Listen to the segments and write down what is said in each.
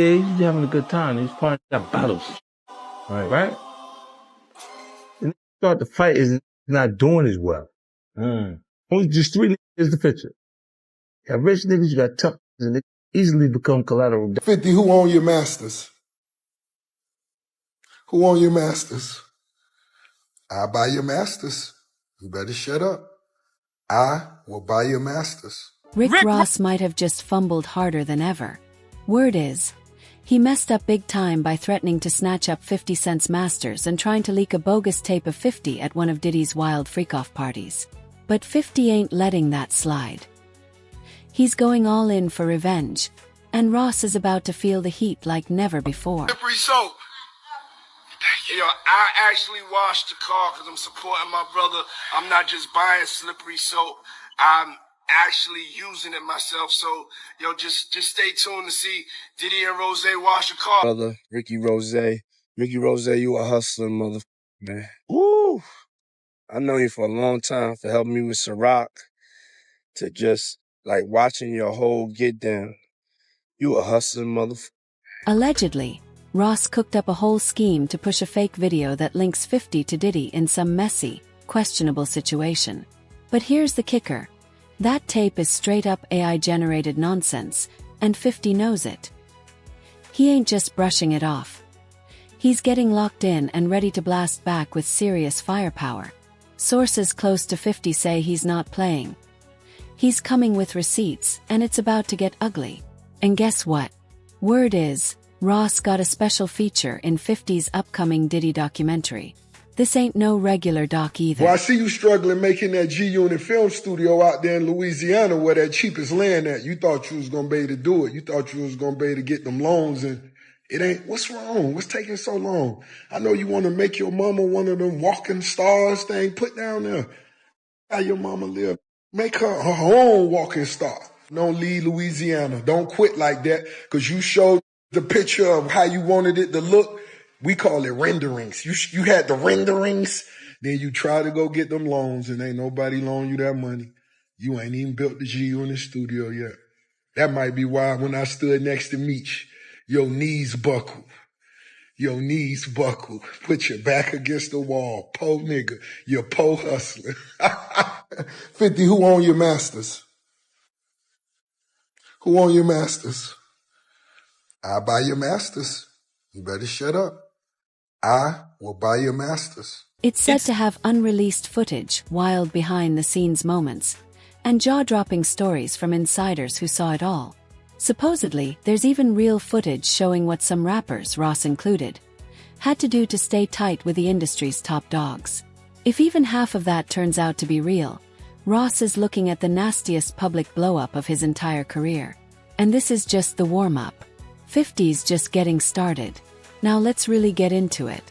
Yeah, he's just having a good time. He's partying, got bottles, right? And start the fight is not doing as well. Only just 3 niggas is the picture. You got rich niggas, you got tough niggas, and they easily become collateral. 50, who own your masters? Who own your masters? I buy your masters. You better shut up. I will buy your masters. Rick Ross might have just fumbled harder than ever. Word is, he messed up big time by threatening to snatch up 50 Cent's masters and trying to leak a bogus tape of 50 at one of Diddy's wild freak-off parties. But 50 ain't letting that slide. He's going all in for revenge, and Ross is about to feel the heat like never before. Slippery soap. Yo, I actually washed the car because I'm supporting my brother. I'm not just buying slippery soap. I'm actually using it myself. So, yo, just stay tuned to see Diddy and Rose wash the car. Brother, Ricky Rose, you a hustler, motherfucker, man. Woo! I know you for a long time for helping me with Ciroc, to just, like, watching your whole get down. You a hustler, motherfucker. Allegedly, Ross cooked up a whole scheme to push a fake video that links 50 to Diddy in some messy, questionable situation. But here's the kicker. That tape is straight-up AI-generated nonsense, and 50 knows it. He ain't just brushing it off. He's getting locked in and ready to blast back with serious firepower. Sources close to 50 say he's not playing. He's coming with receipts, and it's about to get ugly. And guess what? Word is, Ross got a special feature in 50's upcoming Diddy documentary. This ain't no regular doc either. Well, I see you struggling making that G-Unit film studio out there in Louisiana where that cheapest land at. You thought you was going to be able to do it. You thought you was going to be able to get them loans, and it ain't. What's wrong? What's taking so long? I know you want to make your mama one of them walking stars thing. Put down there how your mama live. Make her own walking star. Don't leave Louisiana. Don't quit like that, because you showed the picture of how you wanted it to look. We call it renderings. You had the renderings, then you try to go get them loans, and ain't nobody loan you that money. You ain't even built the G-Unit studio yet. That might be why when I stood next to Meech, your knees buckled. Your knees buckled. Put your back against the wall. Po nigga. You're po hustler. 50, who own your masters? Who own your masters? I buy your masters. You better shut up. I will buy your masters. It's said to have unreleased footage, wild behind-the-scenes moments, and jaw-dropping stories from insiders who saw it all. Supposedly, there's even real footage showing what some rappers, Ross included, had to do to stay tight with the industry's top dogs. If even half of that turns out to be real, Ross is looking at the nastiest public blow-up of his entire career. And this is just the warm-up. 50's just getting started. Now let's really get into it.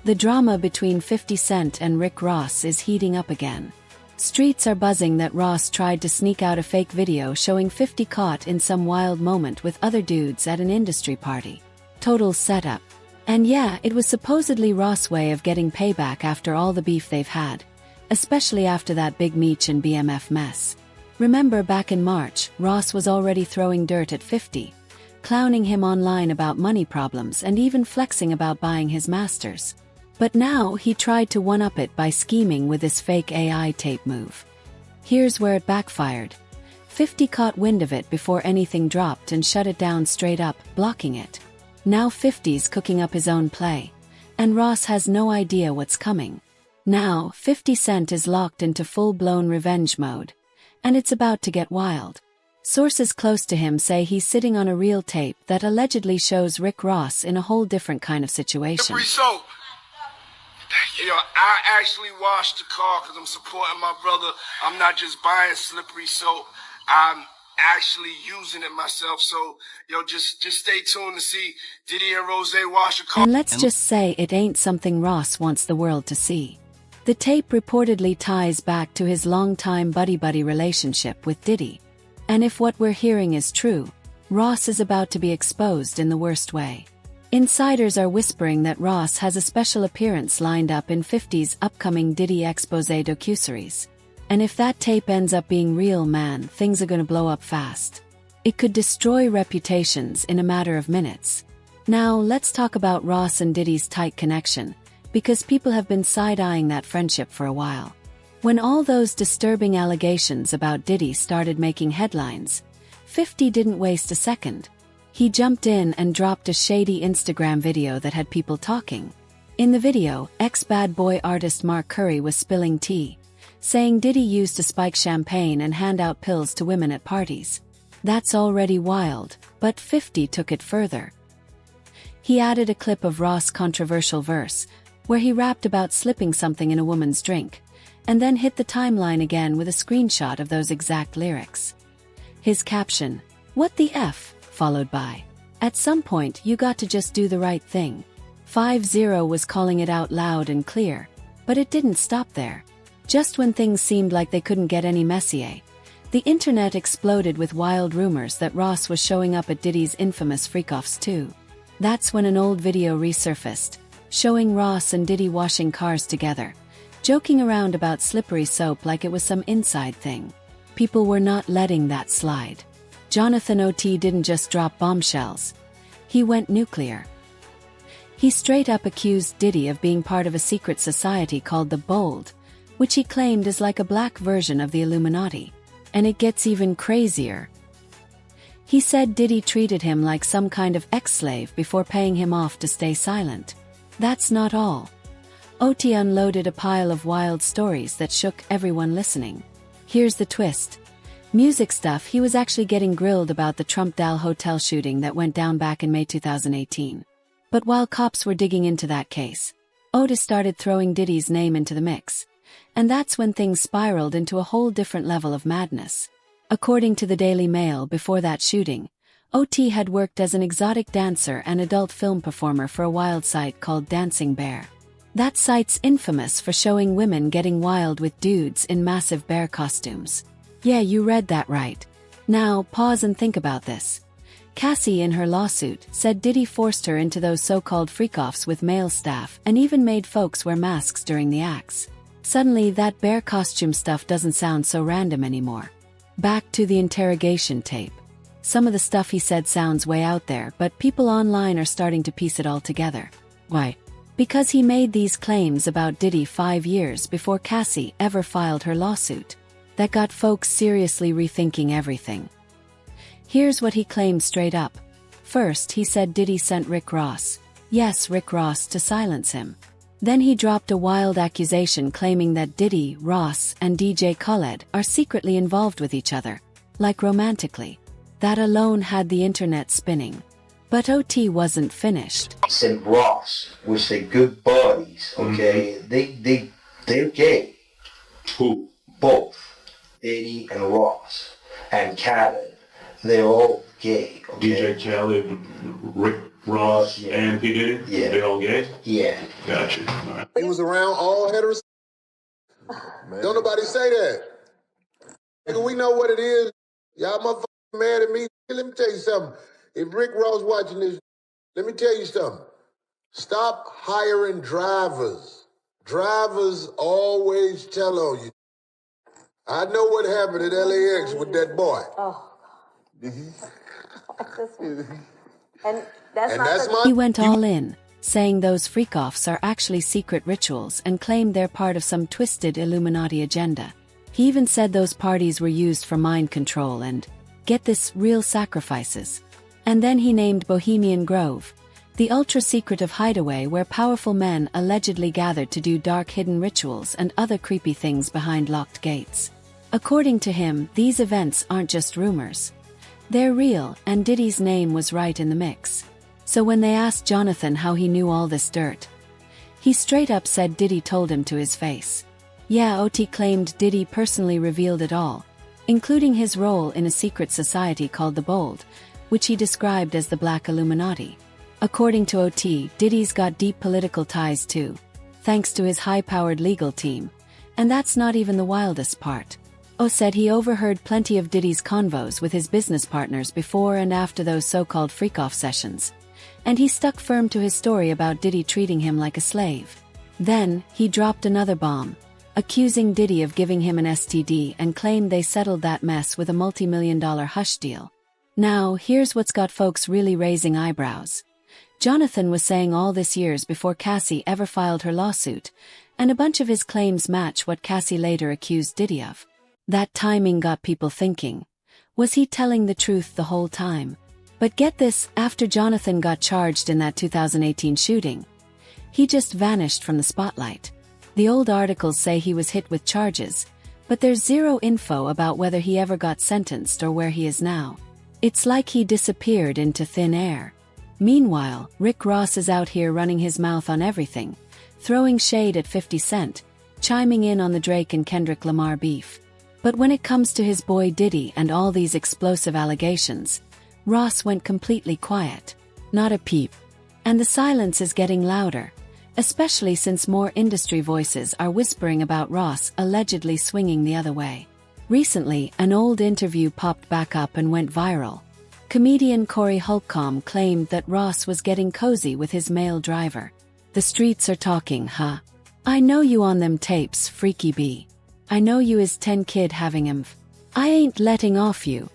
The drama between 50 Cent and Rick Ross is heating up again. Streets are buzzing that Ross tried to sneak out a fake video showing 50 caught in some wild moment with other dudes at an industry party. Total setup. And yeah, it was supposedly Ross' way of getting payback after all the beef they've had, especially after that Big Meech and BMF mess. Remember back in March, Ross was already throwing dirt at 50, clowning him online about money problems and even flexing about buying his masters. But now he tried to one-up it by scheming with this fake AI tape move. Here's where it backfired. 50 caught wind of it before anything dropped and shut it down straight up, blocking it. Now 50's cooking up his own play, and Ross has no idea what's coming. Now 50 Cent is locked into full-blown revenge mode, and it's about to get wild. Sources close to him say he's sitting on a real tape that allegedly shows Rick Ross in a whole different kind of situation. Slippery soap. Yo, I actually washed the car because I'm supporting my brother. I'm not just buying slippery soap. I'm actually using it myself. So, yo, just stay tuned to see Diddy and Rose wash the car. And let's just say it ain't something Ross wants the world to see. The tape reportedly ties back to his longtime buddy-buddy relationship with Diddy. And if what we're hearing is true, Ross is about to be exposed in the worst way. Insiders are whispering that Ross has a special appearance lined up in 50's upcoming Diddy expose docuseries. And if that tape ends up being real, man, things are gonna blow up fast. It could destroy reputations in a matter of minutes. Now, let's talk about Ross and Diddy's tight connection, because people have been side-eyeing that friendship for a while. When all those disturbing allegations about Diddy started making headlines, 50 didn't waste a second. He jumped in and dropped a shady Instagram video that had people talking. In the video, ex-Bad Boy artist Mark Curry was spilling tea, saying Diddy used to spike champagne and hand out pills to women at parties. That's already wild, but 50 took it further. He added a clip of Ross' controversial verse, where he rapped about slipping something in a woman's drink, and then hit the timeline again with a screenshot of those exact lyrics. His caption, "What the F?" followed by, "At some point you got to just do the right thing." 50 was calling it out loud and clear, but it didn't stop there. Just when things seemed like they couldn't get any messier, the internet exploded with wild rumors that Ross was showing up at Diddy's infamous freak-offs too. That's when an old video resurfaced, showing Ross and Diddy washing cars together, joking around about slippery soap like it was some inside thing. People were not letting that slide. Jonathan O.T. didn't just drop bombshells. He went nuclear. He straight up accused Diddy of being part of a secret society called the Bold, which he claimed is like a black version of the Illuminati. And it gets even crazier. He said Diddy treated him like some kind of ex-slave before paying him off to stay silent. That's not all. O.T. unloaded a pile of wild stories that shook everyone listening. Here's the twist. Music stuff. He was actually getting grilled about the Trump Dal Hotel shooting that went down back in May 2018. But while cops were digging into that case, O.T. started throwing Diddy's name into the mix. And that's when things spiraled into a whole different level of madness. According to the Daily Mail, before that shooting, O.T. had worked as an exotic dancer and adult film performer for a wild site called Dancing Bear. That site's infamous for showing women getting wild with dudes in massive bear costumes. Yeah, you read that right. Now, pause and think about this. Cassie, in her lawsuit, said Diddy forced her into those so-called freak-offs with male staff and even made folks wear masks during the acts. Suddenly, that bear costume stuff doesn't sound so random anymore. Back to the interrogation tape. Some of the stuff he said sounds way out there, but people online are starting to piece it all together. Why? Because he made these claims about Diddy 5 years before Cassie ever filed her lawsuit. That got folks seriously rethinking everything. Here's what he claimed straight up. First, he said Diddy sent Rick Ross. Yes, Rick Ross, to silence him. Then he dropped a wild accusation claiming that Diddy, Ross, and DJ Khaled are secretly involved with each other, like romantically. That alone had the internet spinning. But O.T. wasn't finished. And Ross, which they good buddies, okay? They're gay. Who? Both. Eddie and Ross. And Khaled. They're all gay, okay? DJ Khaled, Rick Ross, Yeah. and P. Diddy? Yeah. They all gay? Yeah. Gotcha. All right. He was around all heterosexuals. Don't nobody say that. Nigga, we know what it is. Y'all motherfuckers mad at me. Let me tell you something. If Rick Ross watching this, let me tell you something. Stop hiring drivers. Drivers always tell on you. I know what happened at LAX with that boy. Oh, and that's He went all in, saying those freak-offs are actually secret rituals and claimed they're part of some twisted Illuminati agenda. He even said those parties were used for mind control and, get this, real sacrifices. And then he named Bohemian Grove, the ultra-secretive hideaway where powerful men allegedly gathered to do dark hidden rituals and other creepy things behind locked gates. According to him, these events aren't just rumors. They're real, and Diddy's name was right in the mix. So when they asked Jonathan how he knew all this dirt, he straight up said Diddy told him to his face. Yeah, O.T. claimed Diddy personally revealed it all, including his role in a secret society called the Bold, which he described as the Black Illuminati. According to O.T., Diddy's got deep political ties too, thanks to his high-powered legal team. And that's not even the wildest part. O said he overheard plenty of Diddy's convos with his business partners before and after those so-called freak-off sessions. And he stuck firm to his story about Diddy treating him like a slave. Then, he dropped another bomb, accusing Diddy of giving him an STD and claimed they settled that mess with a multi-million-dollar hush deal. Now, here's what's got folks really raising eyebrows. Jonathan was saying all this years before Cassie ever filed her lawsuit, and a bunch of his claims match what Cassie later accused Diddy of. That timing got people thinking. Was he telling the truth the whole time? But get this, after Jonathan got charged in that 2018 shooting, he just vanished from the spotlight. The old articles say he was hit with charges, but there's zero info about whether he ever got sentenced or where he is now. It's like he disappeared into thin air. Meanwhile, Rick Ross is out here running his mouth on everything, throwing shade at 50 Cent, chiming in on the Drake and Kendrick Lamar beef. But when it comes to his boy Diddy and all these explosive allegations, Ross went completely quiet. Not a peep. And the silence is getting louder, especially since more industry voices are whispering about Ross allegedly swinging the other way. Recently, an old interview popped back up and went viral. Comedian Corey Holcomb claimed that Ross was getting cozy with his male driver. The streets are talking, huh? I know you on them tapes, freaky B. I know you is 10 kid having him. I ain't letting off you.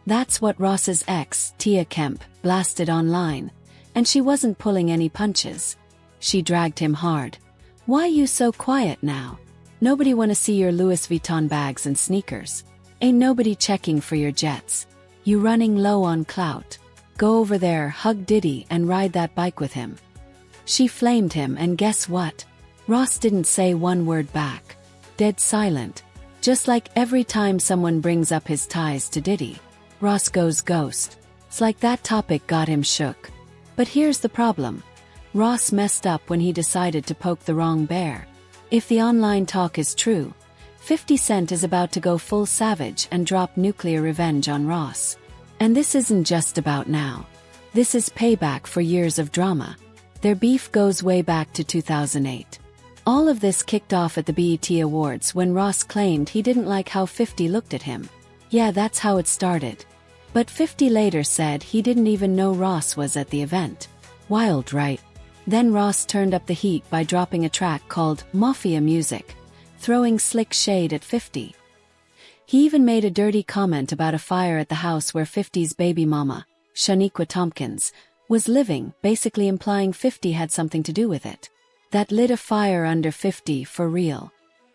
That's what Ross's ex, Tia Kemp, blasted online, and she wasn't pulling any punches. She dragged him hard. Why you so quiet now? Nobody wanna see your Louis Vuitton bags and sneakers. Ain't nobody checking for your jets. You running low on clout. Go over there, hug Diddy and ride that bike with him. She flamed him, and guess what? Ross didn't say one word back. Dead silent. Just like every time someone brings up his ties to Diddy, Ross goes ghost. It's like that topic got him shook. But here's the problem. Ross messed up when he decided to poke the wrong bear. If the online talk is true, 50 Cent is about to go full savage and drop nuclear revenge on Ross. And this isn't just about now. This is payback for years of drama. Their beef goes way back to 2008. All of this kicked off at the BET Awards when Ross claimed he didn't like how 50 looked at him. Yeah, that's how it started. But 50 later said he didn't even know Ross was at the event. Wild, right? Then Ross turned up the heat by dropping a track called Mafia Music, throwing slick shade at 50. He even made a dirty comment about a fire at the house where 50's baby mama, Shaniqua Tompkins, was living, basically implying 50 had something to do with it. That lit a fire under 50 for real.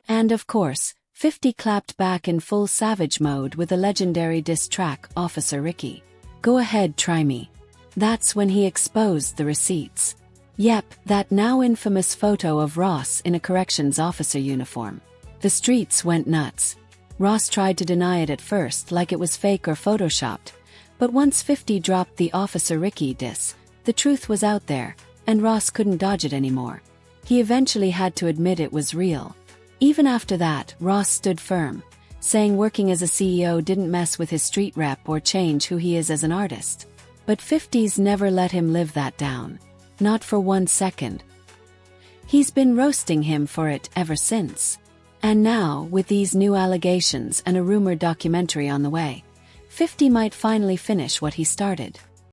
And of course, 50 clapped back in full savage mode with the legendary diss track Officer Ricky. Go ahead, try me. That's when he exposed the receipts. Yep, that now infamous photo of Ross in a corrections officer uniform. The streets went nuts. Ross tried to deny it at first like it was fake or photoshopped, but once 50 dropped the Officer Ricky diss, the truth was out there, and Ross couldn't dodge it anymore. He eventually had to admit it was real. Even after that, Ross stood firm, saying working as a CEO didn't mess with his street rep or change who he is as an artist. But 50's never let him live that down. Not for 1 second. He's been roasting him for it ever since. And now, with these new allegations and a rumored documentary on the way, 50 might finally finish what he started.